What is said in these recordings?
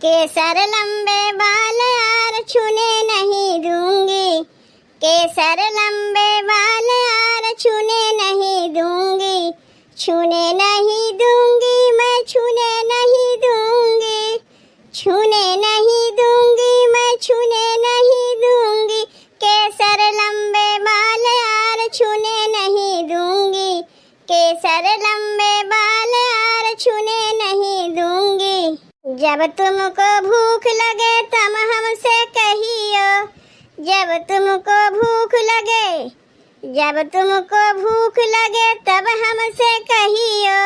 केसर लंबे बाल यार छूने नहीं दूंगी, केसर लंबे बाल यार छूने नहीं दूंगी, छूने नहीं दूंगी मैं छूने नहीं दूंगी, छूने नहीं दूंगी मैं छूने नहीं दूंगी, केसर लंबे बाल यार छूने नहीं दूंगी, केसर लंबे बाल यार छूने नहीं दूंगी। जब तुमको भूख लगे तब हमसे कहियो, जब तुमको भूख लगे, जब तुमको भूख लगे तब हमसे कहियो,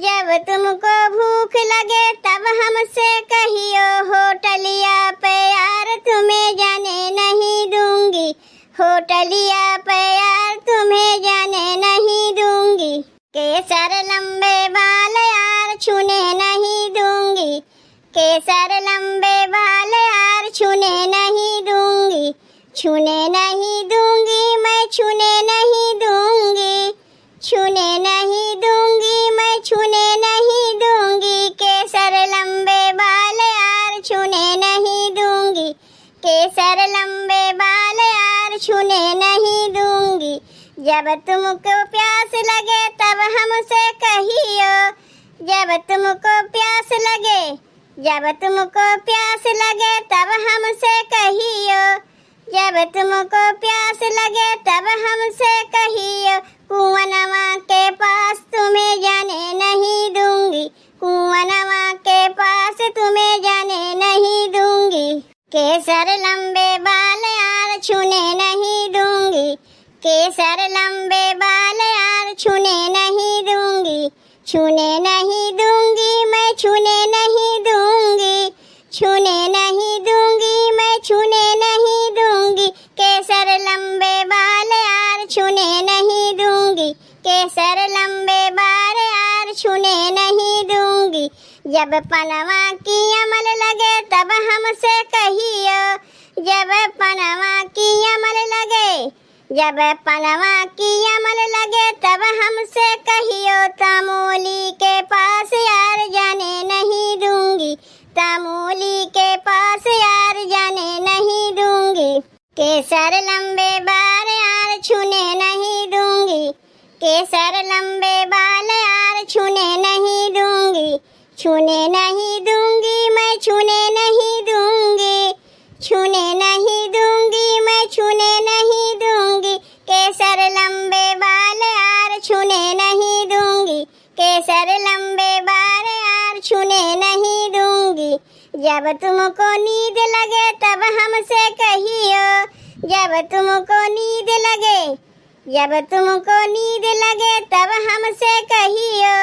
जब तुमको भूख लगे तब हमसे कहियो, होटलिया पे यार तुम्हें जाने नहीं दूंगी, होटलिया पे यार तुम्हें जाने नहीं दूंगी, केसर लंबे बाल यार छूने नहीं दूंगी, केसर लंबे बाल यार छूने नहीं दूंगी, छूने नहीं दूंगी मैं छूने नहीं दूंगी, छूने नहीं दूंगी मैं छूने नहीं दूंगी, केसर लंबे बाल यार छूने नहीं दूंगी, केसर लंबे बाल यार छूने नहीं दूंगी। जब तुमको प्यास लगे तब हमसे कहियो, जब तुमको प्यास लगे, जब तुमको प्यास लगे तब हमसे कहियो, जब तुमको प्यास लगे तब हमसे कहियो, कुआनवा के पास तुम्हें जाने नहीं दूंगी, कुआनवा के पास तुम्हें जाने नहीं दूंगी, केसर लंबे बाल यार छूने नहीं दूंगी, केसर लंबे बाल यार छूने नहीं दूंगी, छूने नहीं दूंगी मैं छूने नहीं दूंगी, छूने नहीं दूंगी मैं छूने नहीं दूंगी, केसर लंबे बाल यार छूने नहीं दूंगी, केसर लंबे बाल यार छूने नहीं दूंगी। जब पनवा की अमल लगे तब हमसे कहियो, जब पनवा की अमल लगे, जब पनवा की अमल लगे तब हमसे कहियो, तमोली के पास यार जाने नहीं दूंगी, तमोली के पास यार जाने नहीं दूंगी, केसर लंबे बाल यार छूने नहीं दूंगी, केसर लंबे बाल यार छूने नहीं दूंगी, छूने नहीं दूंगी मैं छूने नहीं दूंगी, छूने नहीं दूंगी मैं छूने नहीं दूंगी, केसर लंबे बाल यार छूने नहीं दूंगी, केसर लंबे बाल यार छूने नहीं दूंगी। जब तुमको नींद लगे तब हमसे कहियो, जब तुमको नींद लगे, जब तुमको नींद लगे तब हमसे कहियो,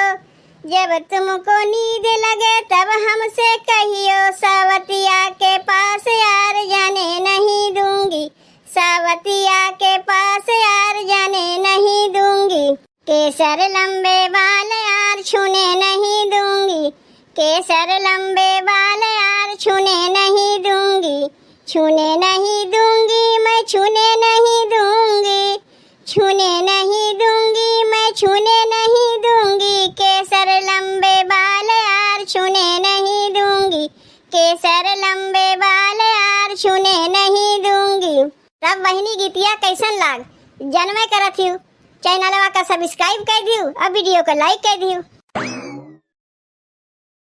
जब तुमको नींद लगे तब हमसे कहियो, सावतिया के पास यार जाने नहीं दूंगी, सावतिया के पास यार जाने नहीं दूंगी, केसर लंबे बाल यार छूने नहीं दूंगी, केसर लंबे बाल यार छूने नहीं दूंगी, छूने नहीं दूंगी मैं छूने नहीं दूंगी, छूने नहीं दूंगी मैं छूने नहीं दूंगी, केसर लंबे बाल यार छूने नहीं दूंगी, केसर लंबे बाल यार छूने नहीं दूंगी। तब बहिनी गीतिया कैसन लाग जनमे करत हूँ, चैनलवा का सब्सक्राइब कर दियो और वीडियो को लाइक कर दियो।